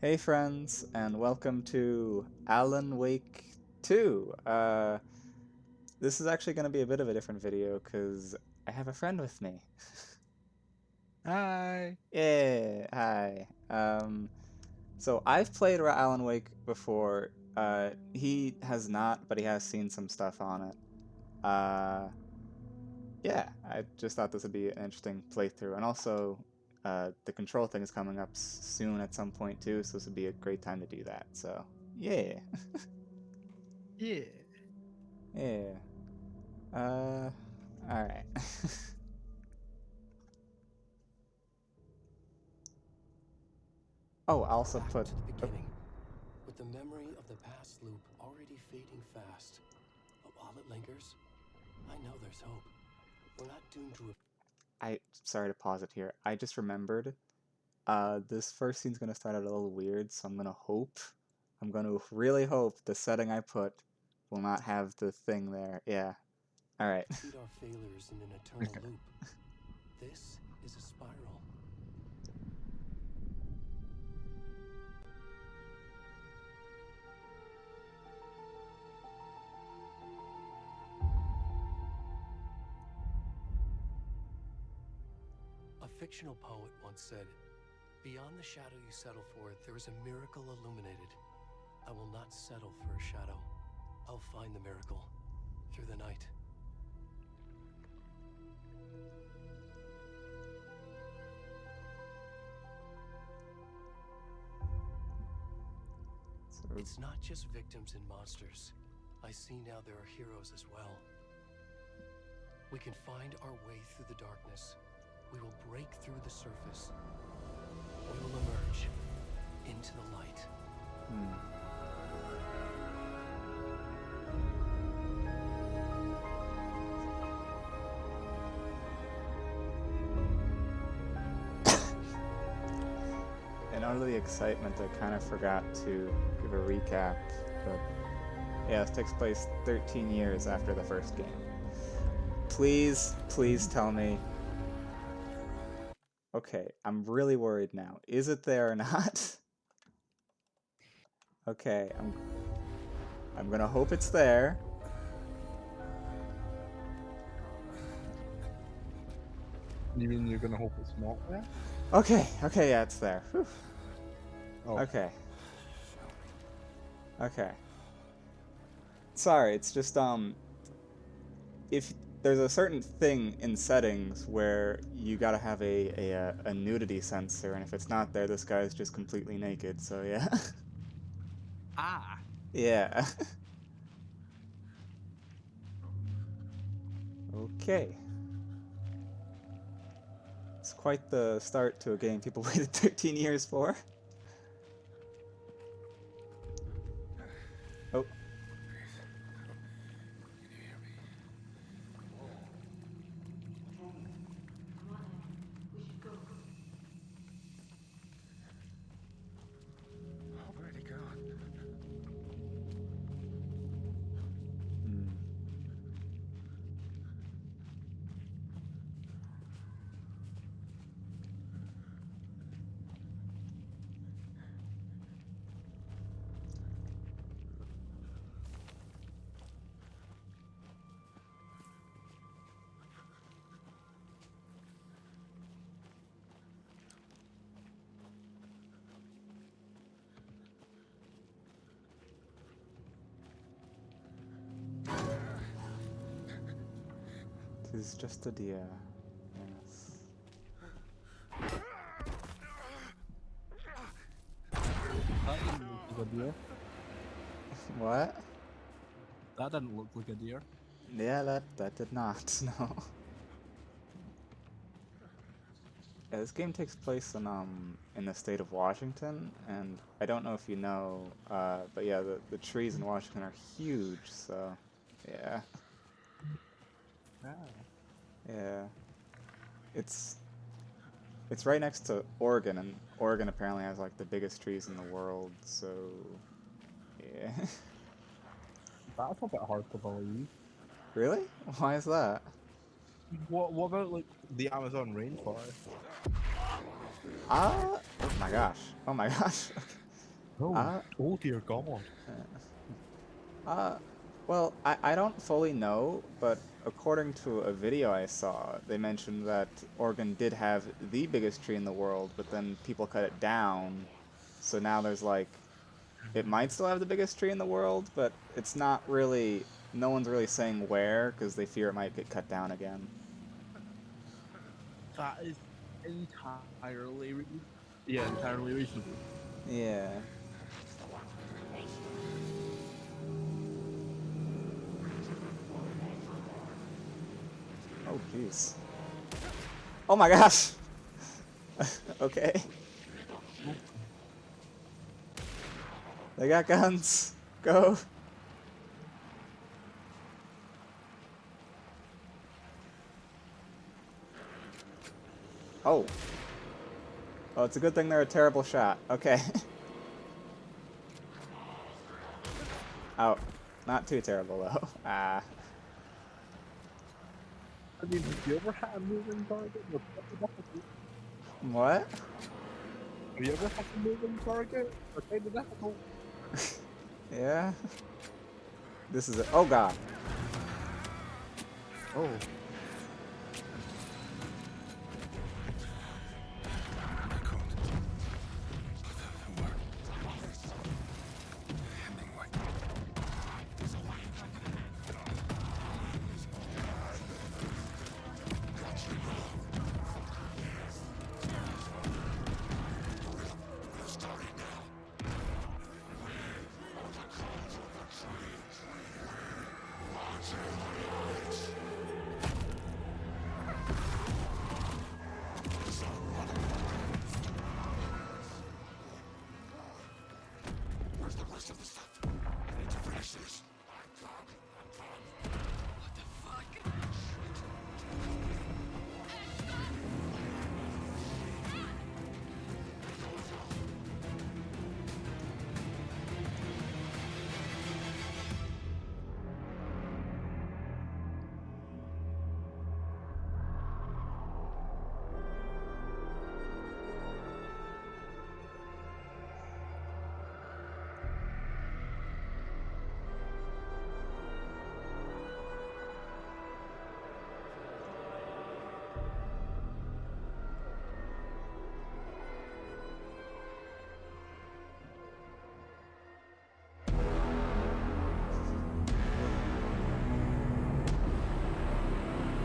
Hey friends, and welcome to Alan Wake 2. This is actually going to be a bit of a different video because I have a friend with me. Hi. Yeah, hi. So I've played Alan Wake before. He has not, but he has seen some stuff on it. Uh, yeah, I just thought this would be an interesting playthrough, and also the control thing is coming up soon at some point too, so this would be a great time to do that. So yeah, Yeah. yeah. Uh, all right. Oh, I also Back put. to the Oh, beginning, with the memory of the past loop already fading fast. But while it lingers, I know there's hope. We're not doomed to sorry to pause it here. I just remembered. This first scene's gonna start out a little weird, so I'm gonna hope. I'm gonna really hope the setting I put will not have the thing there. Yeah. All right. repeat our failures in an eternal Okay. loop. This is a spiral. A fictional poet once said, "Beyond the shadow you settle for, there is a miracle illuminated. I will not settle for a shadow. I'll find the miracle through the night." So, It's not just victims and monsters. I see now there are heroes as well. We can find our way through the darkness. We will break through the surface. We will emerge into the light. hmm. In all of the excitement, I kind of forgot to give a recap. But yeah, this takes place 13 years after the first game. Please, please tell me. Okay, I'm really worried now. Is it there or not? Okay, I'm gonna hope it's there. You mean you're gonna hope it's not there? Okay, okay, yeah, it's there. Whew. Oh. Okay, okay. Sorry, it's just if there's a certain thing in settings where you gotta have a nudity sensor, and if it's not there, this guy's just completely naked. So yeah, Ah. yeah. Okay, it's quite the start to a game people waited 13 years for. Oh, Where'd he go? hmm. Tis just a deer. Yes. That didn't look like a deer. What? That didn't look like a deer. Yeah, that did not. No. Yeah, this game takes place in the state of Washington, and I don't know if you know, but yeah, the trees in Washington are huge. So, yeah, Ah. yeah, it's it's right next to Oregon, and Oregon apparently has like the biggest trees in the world. So, yeah, That's a bit hard to believe. really? Why is that? What about like the Amazon rainforest? Oh my gosh! Oh my gosh! Oh, Uh, oh dear God. Uh, well, I don't fully know, but according to a video I saw, they mentioned that Oregon did have the biggest tree in the world, but then people cut it down. So now there's like, it might still have the biggest tree in the world, but it's not really, no one's really saying where, because they fear it might get cut down again. That is entirely, yeah, entirely reasonable. Yeah. Oh, jeez. Oh my gosh! Okay. They got guns. Go. Oh. Oh, it's a good thing they're a terrible shot. Okay. Oh, not too terrible though. Ah. I mean, have you ever had a moving target? That's pretty difficult. What? Have you ever had a moving target? They're kind of difficult. Yeah. This is it. Oh god. Oh.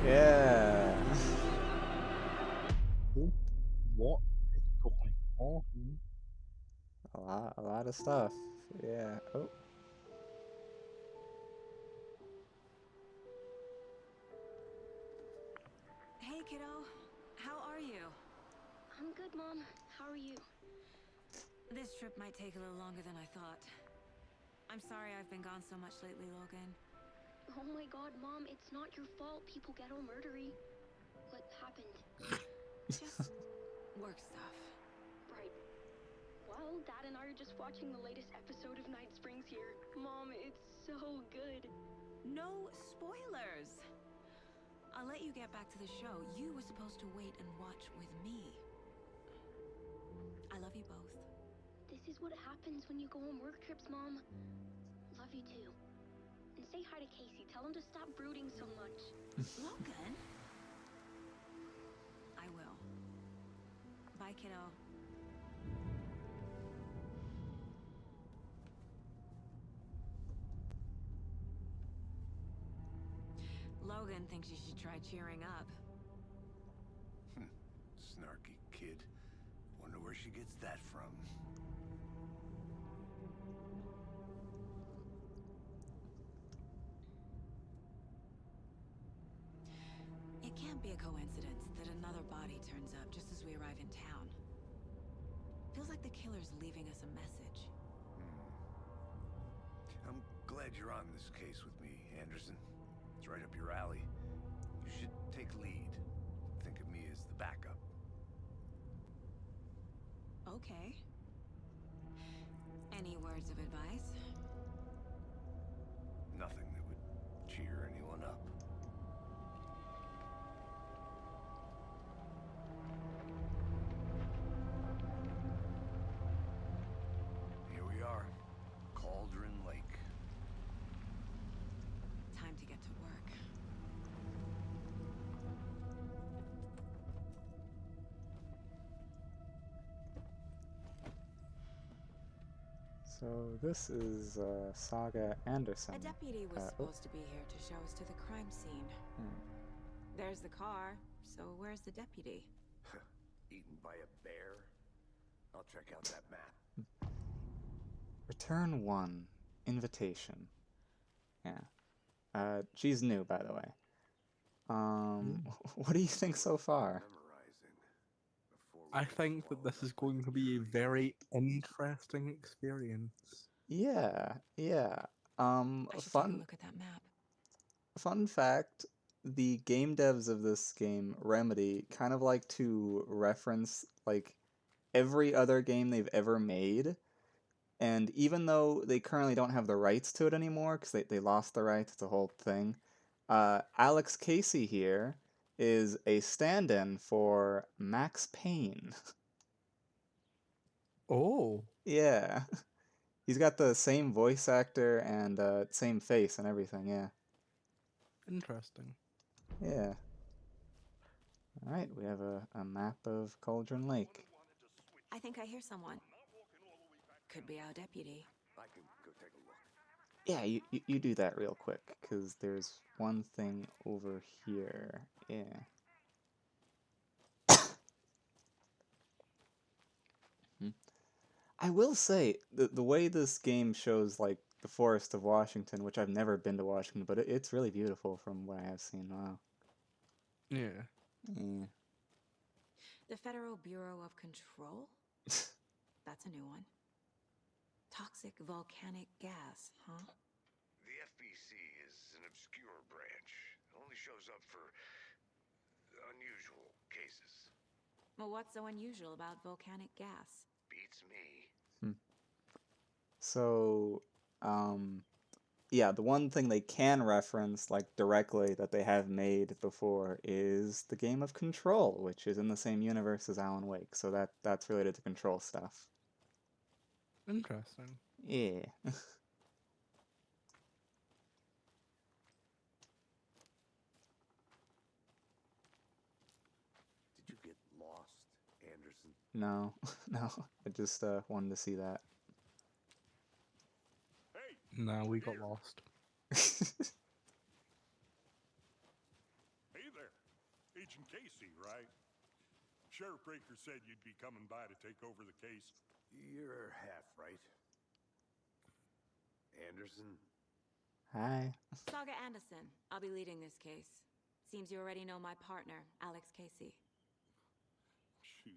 Yeah. What is going on? A lot of stuff. Yeah. Oh. Hey, kiddo. How are you? I'm good, Mom. How are you? This trip might take a little longer than I thought. I'm sorry I've been gone so much lately, Logan. Oh my god, Mom, it's not your fault people get all murdery. What happened? Just work stuff. Right. Well, Dad and I are just watching the latest episode of Night Springs here. Mom, it's so good. No spoilers! I'll let you get back to the show. You were supposed to wait and watch with me. I love you both. This is what happens when you go on work trips, Mom. Love you too. And say hi to Casey. Tell him to stop brooding so much. Logan? I will. Bye, kiddo. Logan thinks you should try cheering up. Snarky kid. Wonder where she gets that from. It can't be a coincidence that another body turns up just as we arrive in town. Feels like the killer's leaving us a message. I'm glad you're on this case with me, Anderson. It's right up your alley. You should take lead. Think of me as the backup. Okay. Any words of advice? Nothing that would cheer anyone up. Here we So this is Saga Anderson. A deputy was oh, supposed to be here to show us to the crime scene. hmm. There's the car, so where's the deputy? Eaten by a bear? I'll check out that map. Return 1. Invitation. Yeah. She's new, by the way. What do you think so far? Memorizing. Before we I get think that this swallowed is up by going to be a fury. very interesting experience. Yeah, yeah. I should take a Fun look at that map. fun fact, the game devs of this game, Remedy, kind of like to reference like every other game they've ever made. And even though they currently don't have the rights to it anymore, because they lost the rights, it's a whole thing, Alex Casey here is a stand-in for Max Payne. Oh, Yeah. He's got the same voice actor and same face and everything, yeah. interesting. Yeah. Alright, we have a map of Cauldron Lake. I think I hear someone. Could be our deputy. I can go take a look. Yeah, you do that real quick, because there's one thing over here. Yeah. I will say, the way this game shows, like, the forest of Washington, which I've never been to Washington, but it's really beautiful from what I have seen. Wow. Yeah. Yeah. The Federal Bureau of Control? That's a new one. Toxic volcanic gas, huh? The FBC is an obscure branch. It only shows up for unusual cases. Well, what's so unusual about volcanic gas? Beats me. So, yeah, the one thing they can reference, like, directly that they have made before is the game of Control, which is in the same universe as Alan Wake, so that's related to Control stuff. Interesting. Yeah. Did you get lost, Anderson? No, no, I just wanted to see that. Nah, we got lost. Hey there, Agent Casey, right? Sheriff Breaker said you'd be coming by to take over the case. You're half right. Anderson? Hi. Saga Anderson. I'll be leading this case. Seems you already know my partner, Alex Casey. Shoot.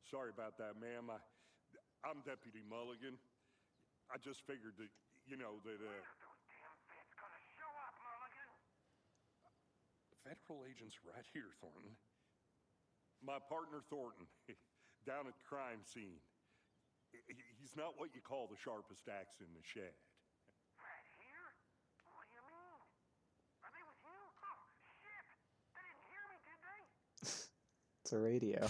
Sorry about that, ma'am. I'm Deputy Mulligan. I just figured that, you know, that, Federal agents right here, Thornton. My partner, Thornton, down at the crime scene. He's not what you call the sharpest axe in the shed. Right here? What do you mean? Are they with you? Oh, shit! They didn't hear me, did they? It's a radio.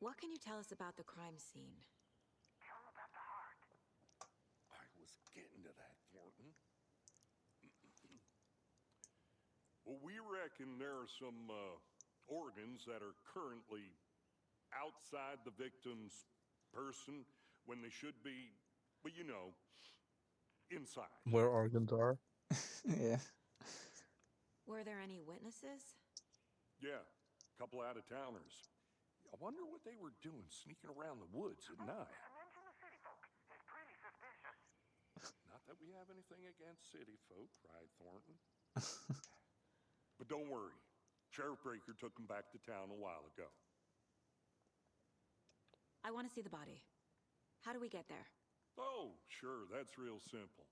What can you tell us about the crime scene? Tell them about the heart. I was getting to that, Thornton. Well, we reckon there are some organs that are currently outside the victim's person when they should be, well, you know, inside. Where organs are? Yeah. Were there any witnesses? Yeah, a couple out-of-towners. I wonder what they were doing sneaking around the woods at night. Mention the city folk. It's pretty suspicious. Not that we have anything against city folk, cried Thornton. But don't worry. Sheriff Breaker took him back to town a while ago. I want to see the body. How do we get there? Oh, sure, that's real simple.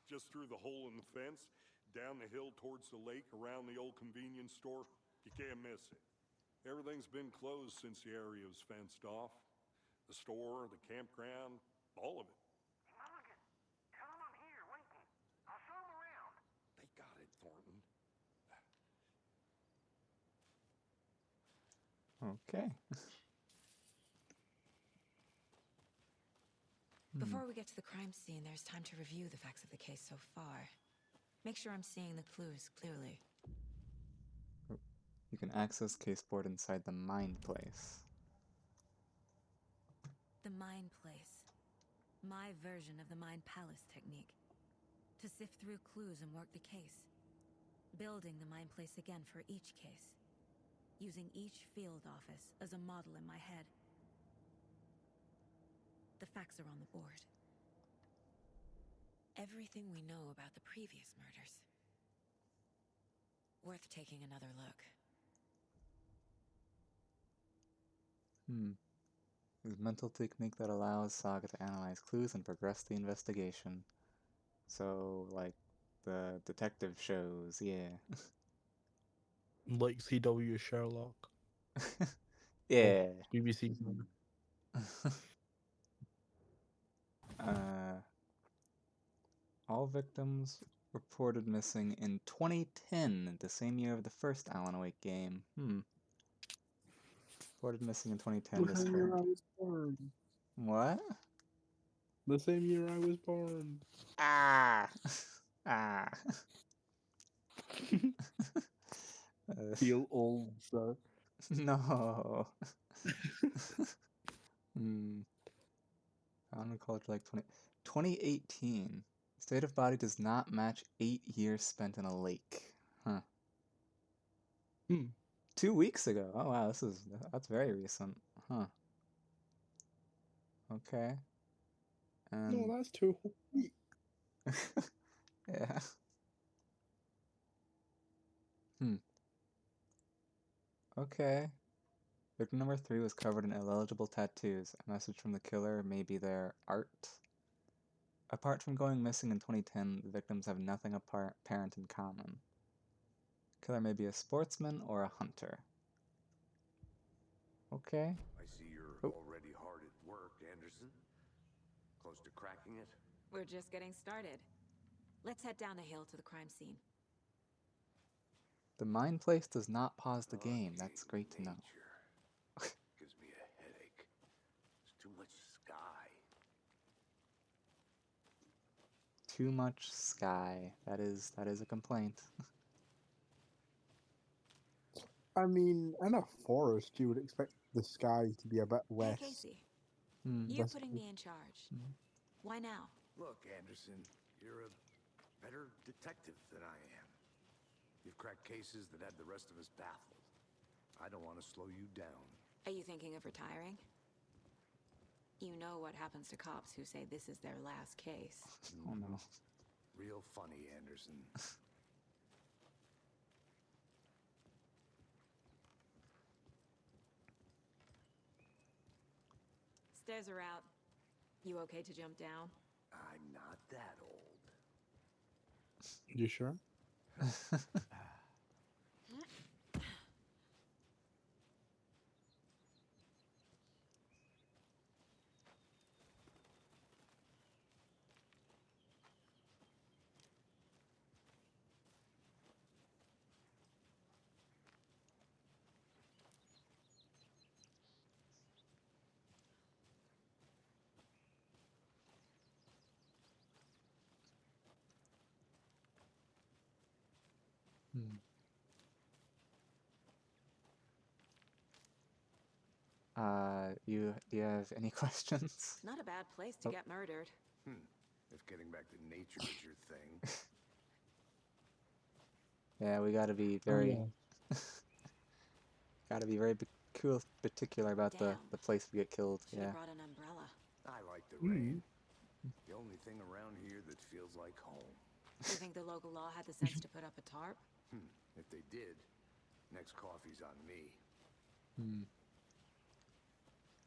Just through the hole in the fence, down the hill towards the lake, around the old convenience store. You can't miss it. Everything's been closed since the area was fenced off. The store, the campground, all of it. Mulligan, tell them I'm here waiting. I'll show them around. They got it, Thornton. Okay. Before we get to the crime scene, there's time to review the facts of the case so far. Make sure I'm seeing the clues clearly. You can access caseboard inside the Mind Place. The Mind Place. My version of the Mind Palace technique. To sift through clues and work the case. Building the Mind Place again for each case. Using each field office as a model in my head. The facts are on the board. Everything we know about the previous murders. Worth taking another look. Is a mental technique that allows Saga to analyze clues and progress the investigation. So, like the detective shows, yeah. Like CW Sherlock. Yeah. BBC. All victims reported missing in 2010, the same year of the first Alan Wake game. Reported missing in 2010. The same year I was born. What? The same year I was born. Ah! Ah. Feel old, sir. No. Found in college like 2018. State of body does not match 8 years spent in a lake. Huh. 2 weeks ago. Oh wow, that's very recent. Huh. Okay. No, And that's too weak. yeah. Okay. Victim number 3 was covered in illegible tattoos. A message from the killer may be their art. Apart from going missing in 2010, the victims have nothing apparent in common. Killer may be a sportsman or a hunter. Okay. I see you're Oh. already hard at work, Anderson. Close to cracking it? We're just getting started. Let's head down the hill to the crime scene. The Mind Place does not pause the I game. hate That's great to know. nature. Gives me a headache. There's too much sky. Too much sky. That is a complaint. I mean, in a forest, you would expect the sky to be a bit Hey, less. Casey. You're This- putting me in charge. Why now? Look, Anderson, you're a better detective than I am. You've cracked cases that had the rest of us baffled. I don't want to slow you down. Are you thinking of retiring? You know what happens to cops who say this is their last case. Oh no. Real funny, Anderson. Stairs are out. You okay to jump down? I'm not that old. You sure? Do you have any questions? Not a bad place to Oh. get murdered. If getting back to nature is your thing. Yeah, we gotta be very, particular about the Damn. place we get killed. Should Yeah. have brought an umbrella. I like the rain. The only thing around here that feels like home. You think the local law had the sense to put up a tarp? If they did, next coffee's on me.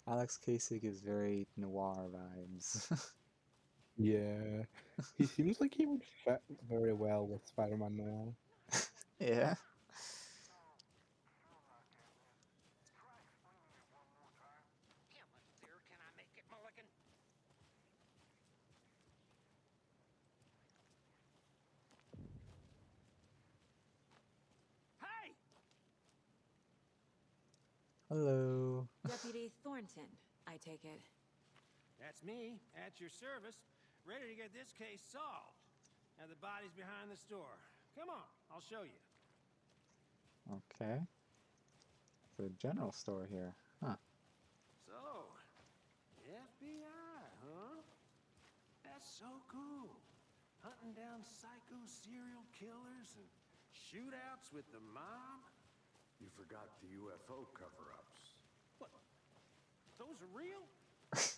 Alex Casey gives very noir vibes. Yeah. He seems like he would fit very well with Spider-Man Noir. Yeah. How much clearer can I make it, Mulligan? Hey! Hello. Deputy Thornton, I take it. That's me, at your service, ready to get this case solved. Now the body's behind the store. Come on, I'll show you. Okay. The general store here. Huh. So, if So cool. Hunting down psycho serial killers and shootouts with the mob. You forgot the UFO cover-ups. What? Those are real?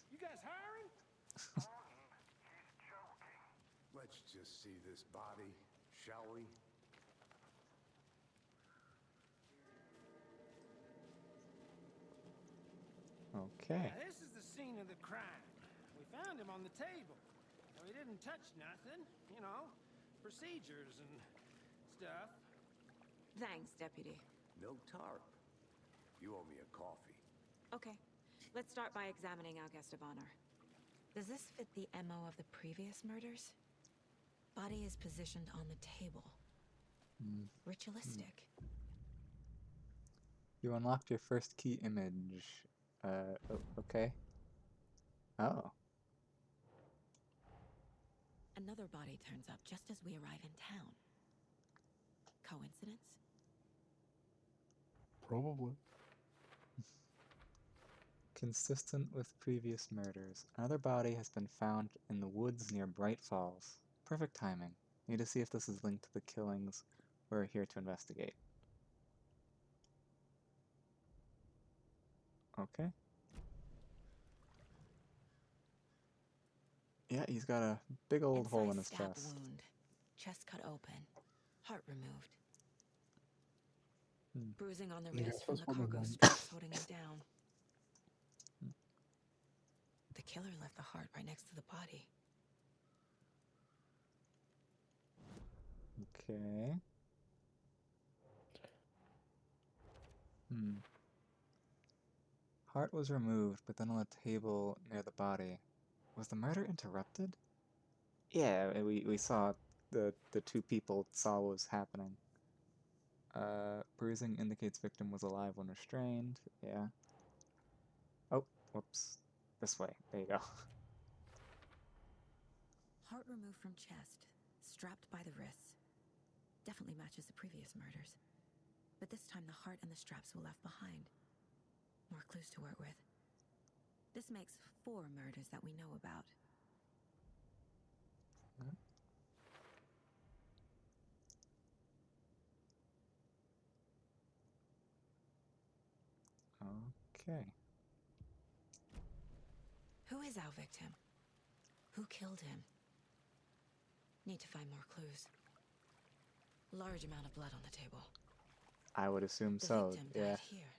You guys hiring? He's joking. Let's just see this body, shall we? Okay. Now, this is the scene of the crime. We found him on the table. Well, he didn't touch nothing, you know, procedures and stuff. Thanks, Deputy. No tarp. You owe me a coffee. Okay, let's start by examining our guest of honor. Does this fit the MO of the previous murders? Body is positioned on the table. Ritualistic. You unlocked your first key image. Okay. Oh. Another body turns up just as we arrive in town. Coincidence? Probably. Consistent with previous murders. Another body has been found in the woods near Bright Falls. Perfect timing. Need to see if this is linked to the killings. We're here to investigate. Okay. Yeah, he's got a big old hole in his Incised stab chest. wound. Chest cut open. Heart removed. Bruising on the Yeah, wrist from that's the what I cargo meant. straps holding him down. The killer left the heart right next to the body. Okay. Heart was removed, but then on the table near the body. Was the murder interrupted? Yeah, we saw the two people saw what was happening. Bruising indicates victim was alive when restrained. Yeah. Oh, whoops. This way. There you go. Heart removed from chest, strapped by the wrists. Definitely matches the previous murders. But this time the heart and the straps were left behind. More clues to work with. This makes 4 murders that we know about. Okay. Who is our victim? Who killed him? Need to find more clues. Large amount of blood on the table. I would assume The so. victim Yeah. died here.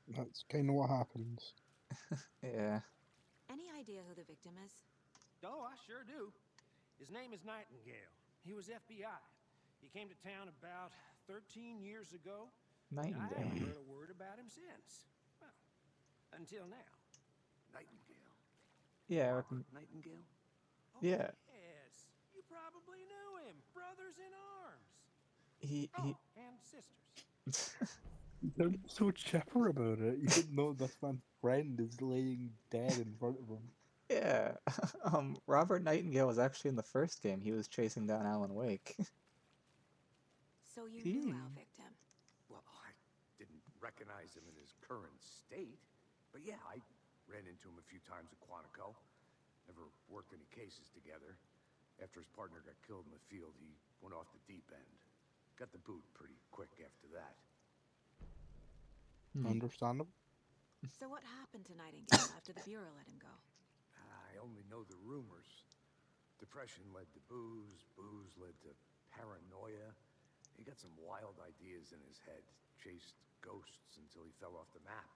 That's kind of what happens. Yeah. Any idea who the victim is? Oh, I sure do. His name is Nightingale. He was FBI. He came to town about 13 years ago. I haven't Nightingale. heard a word about him since. Well, until now. Nightingale. Yeah. I Robert reckon- Nightingale? Oh, Yeah. Yes. You probably knew him. Brothers in arms. He. Oh, and sisters. They're so chipper about it. You didn't know this man's friend is laying dead in front of him. Yeah. Robert Nightingale was actually in the first game. He was chasing down Alan Wake. So you knew our Hmm. victim. Well, I didn't recognize him in his current state. But yeah, I ran into him a few times at Quantico. Never worked any cases together. After his partner got killed in the field, he went off the deep end. Got the boot pretty quick after that. Understandable. So what happened to Nightingale after the Bureau let him go? I only know the rumors. Depression led to booze, booze led to paranoia. He got some wild ideas in his head, chased ghosts until he fell off the map.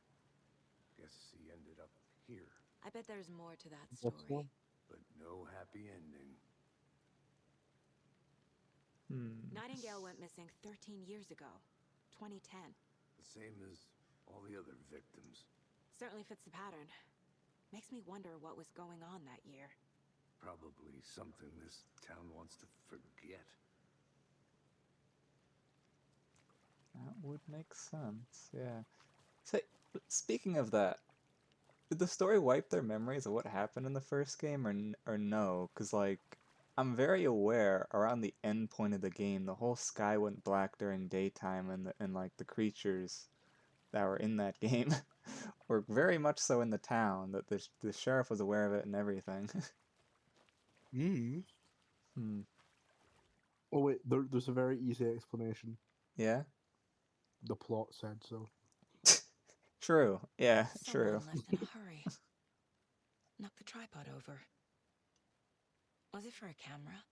Guess he ended up here, I bet there's more to that What's story. one? but no happy ending. Nightingale went missing 13 years ago, 2010. The same as all the other victims. Certainly fits the pattern. Makes me wonder what was going on that year. Probably something this town wants to forget. That would make sense. Yeah. Say, speaking of that, did the story wipe their memories of what happened in the first game, or no? Because, like, I'm very aware around the end point of the game, the whole sky went black during daytime, and like the creatures that were in that game were very much so in the town. That the sheriff was aware of it and everything. Mm. Hmm. Oh wait, there's a very easy explanation. Yeah. The plot said so. True. Yeah. Someone True. left in a hurry. Knocked the tripod over. Was it for a camera?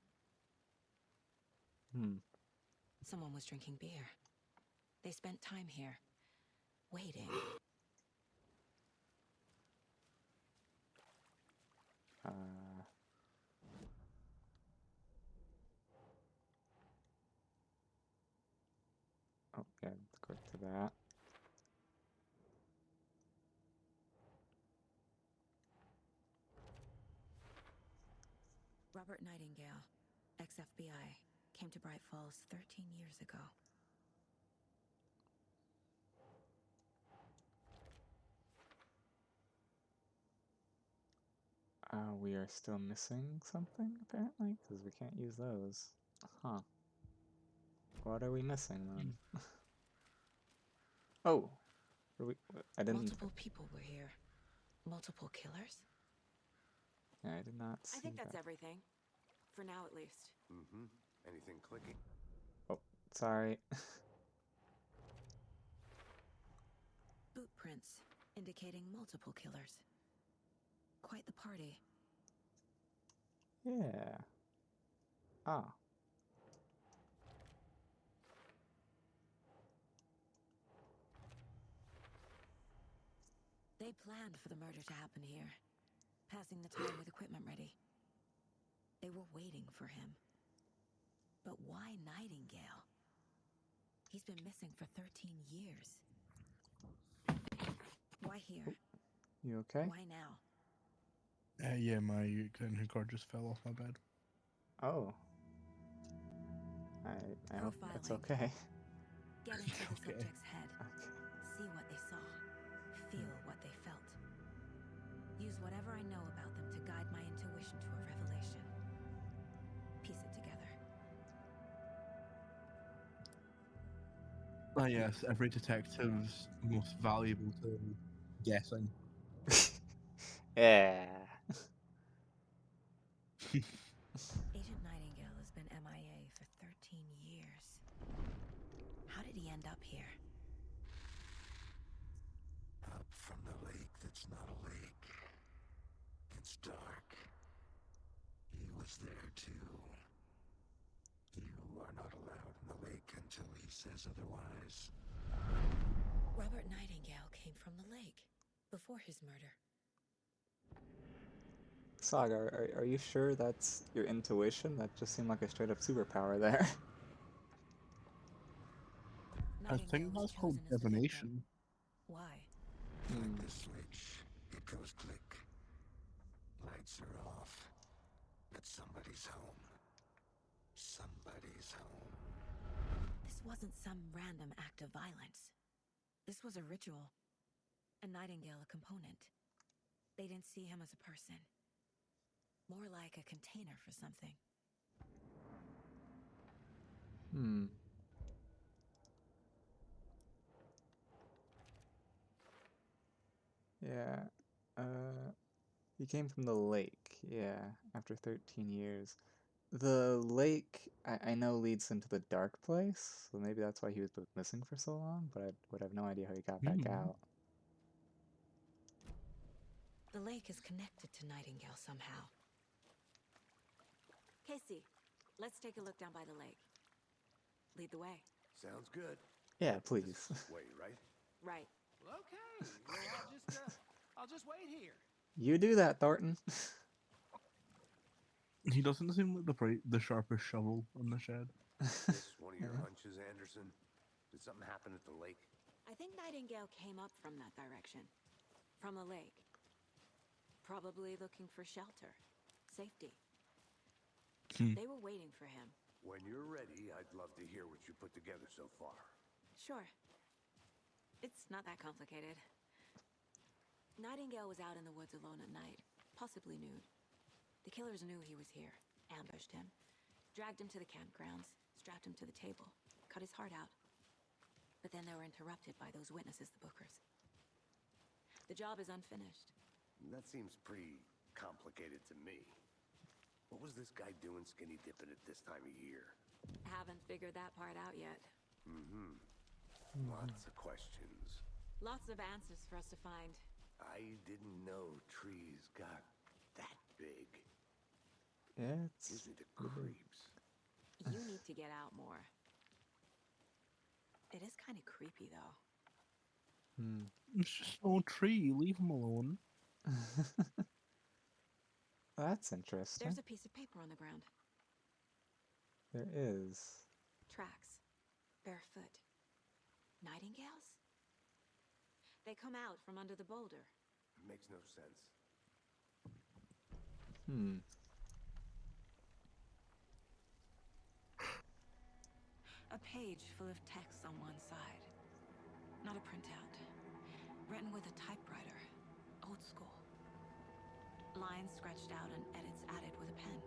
Hmm. Someone was drinking beer. They spent time here, waiting. Uh. Oh, yeah. Click to that. Robert Nightingale, ex-FBI, came to Bright Falls 13 years ago. We are still missing something apparently because we can't use those. Huh. What are we missing then? Oh. I didn't. Multiple people were here. Multiple killers? Yeah, I did not see I think that's that. everything. For now, at least. Mm-hmm. Anything clicking? Oh, sorry. Boot prints, indicating multiple killers. Quite the party. Yeah. Ah. They planned for the murder to happen here, passing the time with equipment ready. They were waiting for him. But why Nightingale? He's been missing for 13 years. Why here? You okay? Why now? Yeah, my Ken card just fell off my bed. Oh. I hope that's Profiling. okay. Get into the Okay. subject's head. Okay. See what they saw. Feel what they felt. Use whatever I know about them to guide my intuition to a revelation. Piece it together. Ah, yes, every detective's most valuable tool, guessing. Yeah. Agent Nightingale has been MIA for 13 years. How did he end up here? Up from the lake that's not a lake. It's dark. He was there too. You are not allowed in the lake until he says otherwise. Robert Nightingale came from the lake before his murder. Saga, are you sure that's your intuition? That just seemed like a straight up superpower there. I think Nightingale was that's called chosen as the victim. divination. Why? Flick the switch. It goes click. Lights are off. But somebody's home. Somebody's home. This wasn't some random act of violence. This was a ritual. A Nightingale a component. They didn't see him as a person. More like a container for something. Hmm. Yeah. He came from the lake, yeah, after 13 years. The lake, I know, leads into the dark place, so maybe that's why he was missing for so long, but I would have no idea how he got back out. The lake is connected to Nightingale somehow. Casey, let's take a look down by the lake. Lead the way. Sounds good. Yeah, please. This is way, right? Right. Well, okay. Well, I'll just wait here. You do that, Thornton. He doesn't seem like the sharpest shovel in the shed. This one of your hunches, Anderson? Did something happen at the lake? I think Nightingale came up from that direction. From the lake. Probably looking for shelter. Safety. They were waiting for him. When you're ready, I'd love to hear what you put together so far. Sure. It's not that complicated. Nightingale was out in the woods alone at night, possibly nude. The killers knew he was here, ambushed him, dragged him to the campgrounds, strapped him to the table, cut his heart out. But then they were interrupted by those witnesses, the Bookers. The job is unfinished. That seems pretty complicated to me. What was this guy doing skinny dipping at this time of year? Haven't figured that part out yet. Mm-hmm. Lots of questions. Lots of answers for us to find. I didn't know trees got that big. Yeah, Gives it's me the creeps. You need to get out more. It is kind of creepy, though. It's just no tree. Leave him alone. That's interesting. There's a piece of paper on the ground. There is. Tracks. Barefoot. Nightingales? They come out from under the boulder. It makes no sense. A page full of text on one side. Not a printout. Written with a typewriter. Old school. Lines scratched out and edits added with a pen.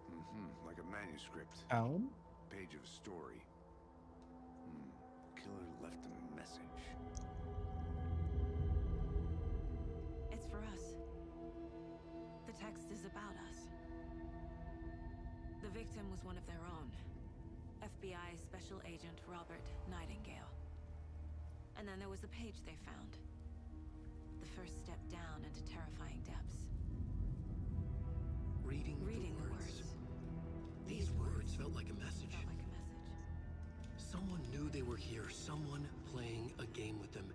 Mm-hmm. Like a manuscript. Alan? Page of a story. Killer left a message. It's for us. The text is about us. The victim was one of their own. FBI Special Agent Robert Nightingale. And then there was the page they found. The first step down into terrifying depths. Reading the words. These words felt like a message. Someone knew they were here. Someone playing a game with them.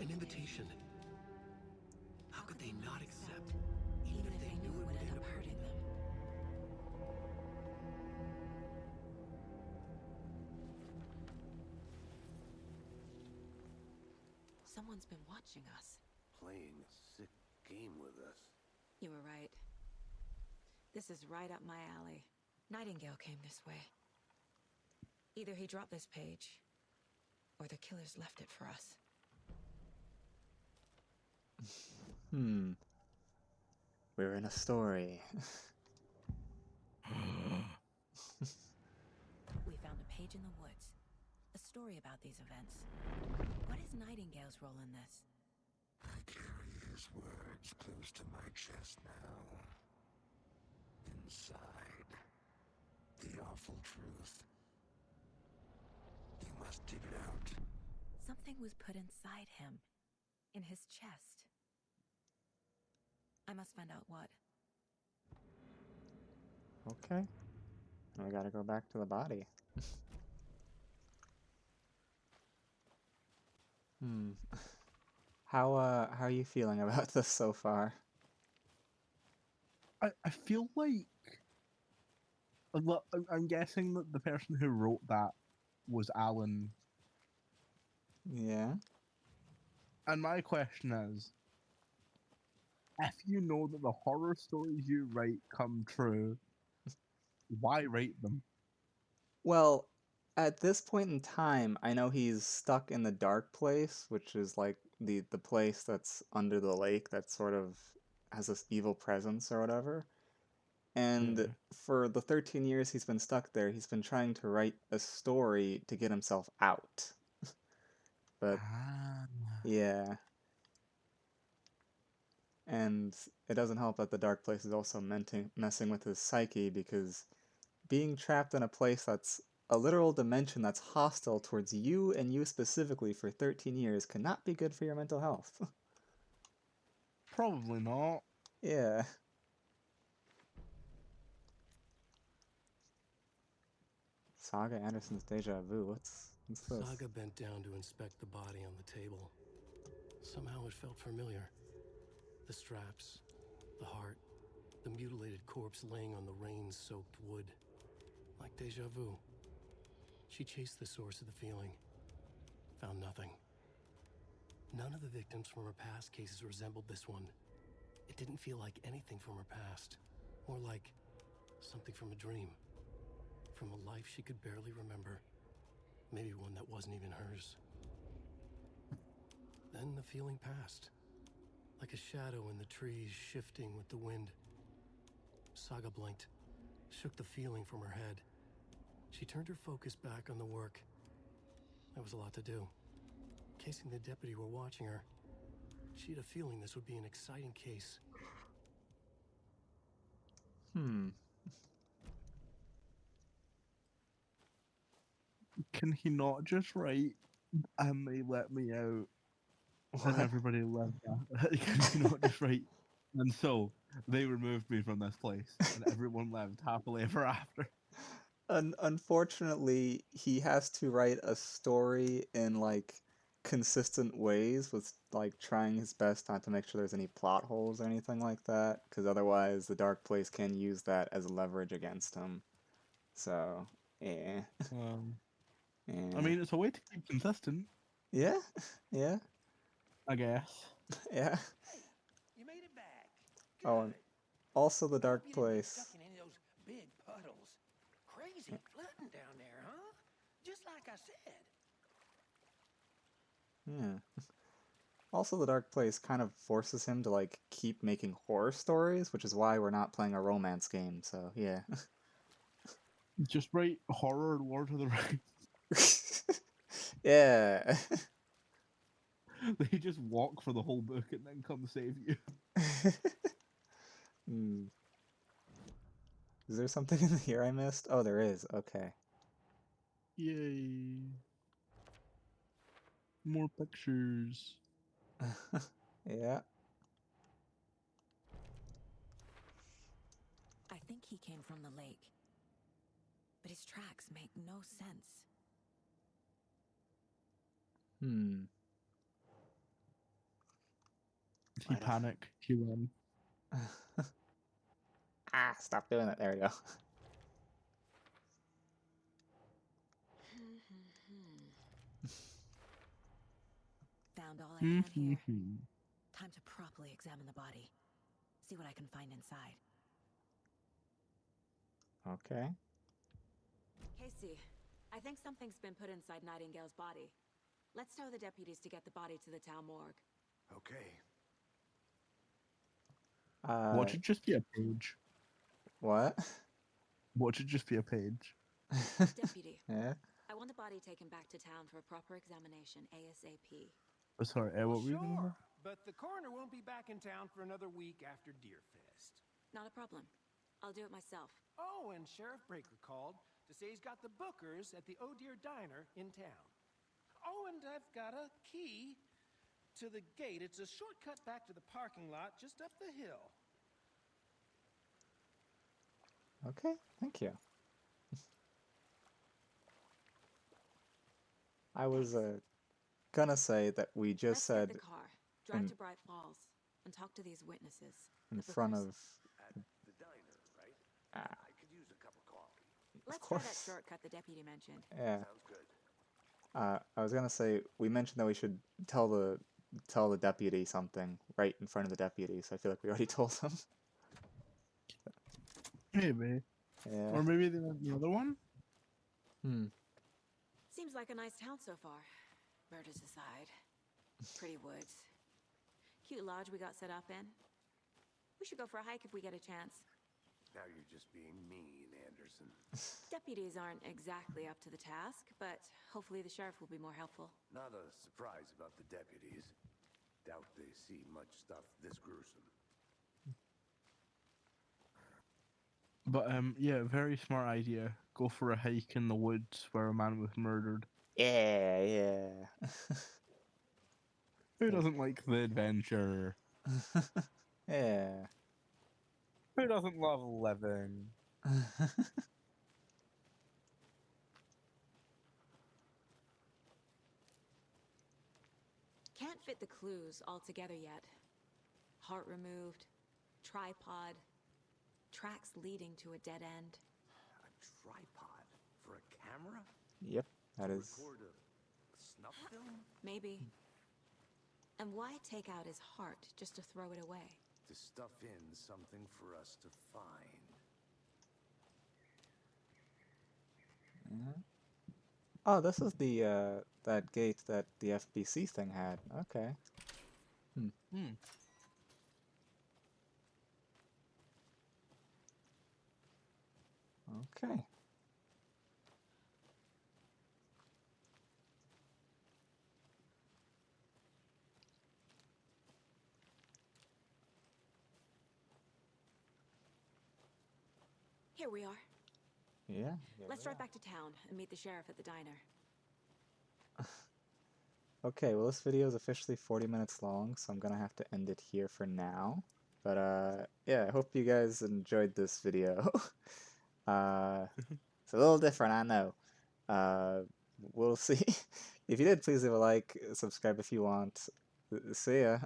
An invitation. How could they not accept, even if they knew it would end up hurting them? Someone's been watching us. Playing a sick game with us. You were right. This is right up my alley. Nightingale came this way. Either he dropped this page, or the killers left it for us. We're in a story. We found a page in the woods. A story about these events. What is Nightingale's role in this? I carry his words close to my chest now. Inside, the awful truth. You must dig it out. Something was put inside him. In his chest. I must find out what. Okay. And we gotta go back to the body. How are you feeling about this so far? I feel like I'm guessing that the person who wrote that was Alan. Yeah. And my question is, if you know that the horror stories you write come true, why write them? Well, at this point in time, I know he's stuck in the dark place, which is like the place that's under the lake that sort of has this evil presence or whatever. And for the 13 years he's been stuck there, he's been trying to write a story to get himself out. But yeah. And it doesn't help that the dark place is also messing with his psyche, because being trapped in a place that's a literal dimension that's hostile towards you and you specifically for 13 years cannot be good for your mental health. Probably not. Yeah. Saga Anderson's Deja Vu. What's this? Saga bent down to inspect the body on the table. Somehow it felt familiar. The straps, the heart, the mutilated corpse laying on the rain-soaked wood. Like deja vu. She chased the source of the feeling. Found nothing. None of the victims from her past cases resembled this one. It didn't feel like anything from her past. More like something from a dream. From a life she could barely remember. Maybe one that wasn't even hers. Then the feeling passed. Like a shadow in the trees shifting with the wind. Saga blinked, shook the feeling from her head. She turned her focus back on the work. There was a lot to do. Casey and the deputy were watching her. She had a feeling this would be an exciting case. Hmm. Can he not just write, and they let me out, and What? everybody loved that? Can he not just write, and so they removed me from this place, and everyone lived happily ever after? Unfortunately, he has to write a story in like consistent ways with like trying his best not to make sure there's any plot holes or anything like that, because otherwise the Dark Place can use that as leverage against him. So, yeah. I Yeah. mean, it's a way to keep consistent, Yeah. Yeah. I guess. Yeah. Hey, you made it back. Oh, and Good. also the Hope Dark you didn't get Place. stuck in any of those big puddles. Crazy flooding down there, huh? Just like I said. Yeah. Also, the Dark Place kind of forces him to like keep making horror stories, which is why we're not playing a romance game. So, yeah. Just write horror Lord of the Rings. Yeah. They just walk for the whole book and then come save you. Hmm. Is there something in here I missed? Oh, there is. Okay. Yay. More pictures. Yeah. I think he came from the lake. But his tracks make no sense. Hmm. He I don't. panicked. He ran. Ah, stop doing that. There we go. Found all I can here. Mhm. Time to properly examine the body. See what I can find inside. Okay. Casey, I think something's been put inside Nightingale's body. Let's tell the deputies to get the body to the town morgue. Okay. Watch it just be a page. What? Watch it just be a page. Deputy, Yeah. I want the body taken back to town for a proper examination ASAP. Oh, sorry, what were you gonna Sure, say? but the coroner won't be back in town for another week after Deerfest. Not a problem. I'll do it myself. Oh, and Sheriff Breaker called to say he's got the bookers at the Oh Deer Diner in town. Oh, and I've got a key to the gate. It's a shortcut back to the parking lot just up the hill. Okay. Thank you. I was gonna say that we just Let's get said the car, drive in to Bright Falls, and talk to these witnesses. in the front bookers. At the diner, right? Ah, I could use a cup of coffee. Let's of try that course. shortcut the deputy mentioned. Yeah. Sounds good. I was gonna say we mentioned that we should tell the deputy something right in front of the deputy. So I feel like we already told him. Maybe. Yeah. Or maybe they meant the other one? Hmm. Seems like a nice town so far. Murders aside. Pretty woods. Cute lodge we got set up in. We should go for a hike if we get a chance. Now you're just being mean, Anderson. Deputies aren't exactly up to the task, but hopefully the sheriff will be more helpful. Not a surprise about the deputies. Doubt they see much stuff this gruesome. But yeah, very smart idea. Go for a hike in the woods where a man was murdered. Yeah. Yeah. Who doesn't like the adventure? Yeah. Who doesn't love living? Can't fit the clues all together yet. Heart removed, tripod, tracks leading to a dead end. A tripod for a camera? Yep. That to is. record a snuff film? Maybe. And why take out his heart just to throw it away? To stuff in something for us to find. Yeah. Oh, this is the that gate that the FBC thing had. Okay. Hmm. Okay. Here we are. Yeah. Let's drive back to town and meet the sheriff at the diner. Okay, well this video is officially 40 minutes long, so I'm gonna have to end it here for now. But yeah, I hope you guys enjoyed this video. It's a little different, I know. We'll see. If you did, please leave a like, subscribe if you want. See ya.